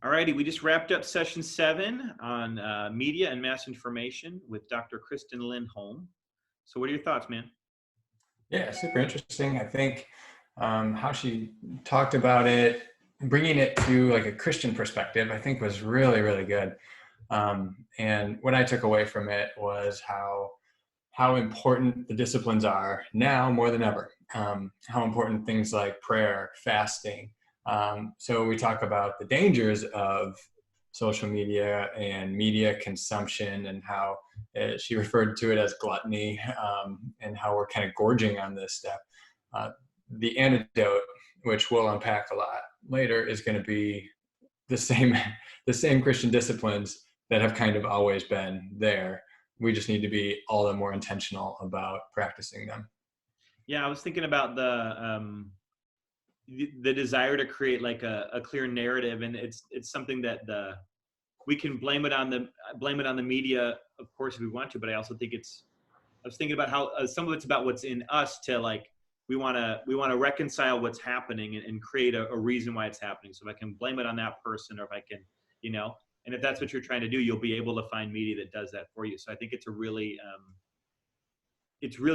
All righty, we just wrapped up session 7 on media and mass information with Dr. Kristin Lindholm. So what are your thoughts, man? Yeah, super interesting. I think how she talked about it, bringing it to like a Christian perspective, I think was really, really good. And what I took away from it was how important the disciplines are now more than ever. How important things like prayer, fasting. So we talk about the dangers of social media and media consumption and how she referred to it as gluttony, and how we're kind of gorging on this stuff. The antidote, which we'll unpack a lot later, is going to be the same the same Christian disciplines that have kind of always been there. We just need to be all the more intentional about practicing them. Yeah, I was thinking about the desire to create like a clear narrative, and it's something that we can blame it on the media, of course, if we want to. But I also think I was thinking about how some of it's about what's in us to like we want to reconcile what's happening and create a reason why it's happening. So if I can blame it on that person, or if I can, and if that's what you're trying to do, you'll be able to find media that does that for you. So I think it's really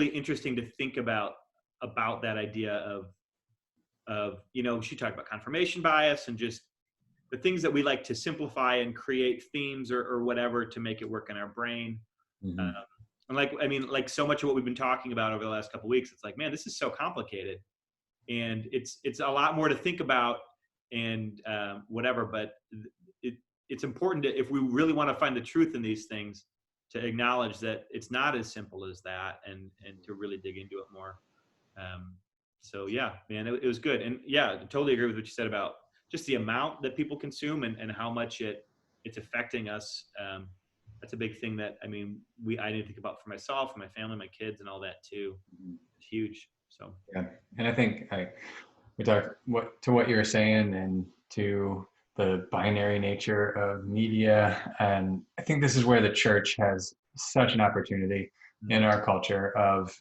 interesting to think about that idea of she talked about confirmation bias and just the things that we like to simplify and create themes or whatever to make it work in our brain. Mm-hmm. And like so much of what we've been talking about over the last couple of weeks, it's like, man, this is so complicated, and it's a lot more to think about and whatever. But it's important to, if we really want to find the truth in these things, to acknowledge that it's not as simple as that, and to really dig into it more. So yeah, man, it was good. And yeah, I totally agree with what you said about just the amount that people consume and how much it's affecting us. That's a big thing that, I need to think about for myself, for my family, my kids, and all that too. It's huge. So Yeah, and I think we talked what you were saying and to the binary nature of media, and I think this is where the church has such an opportunity in our culture of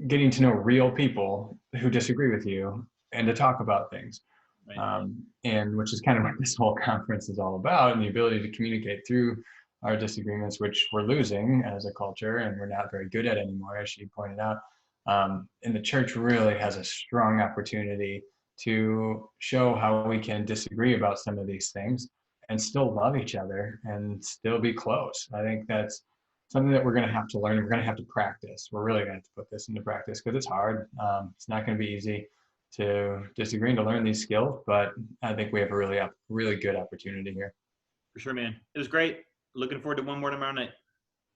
getting to know real people who disagree with you and to talk about things. right. And which is kind of what this whole conference is all about, and the ability to communicate through our disagreements, which we're losing as a culture and we're not very good at anymore, as she pointed out. And the church really has a strong opportunity to show how we can disagree about some of these things and still love each other and still be close. I think that's something that we're going to have to learn. We're going to have to practice. We're really going to have to put this into practice because it's hard. It's not going to be easy to disagree and to learn these skills, but I think we have a really good opportunity here. For sure, man. It was great. Looking forward to one more tomorrow night.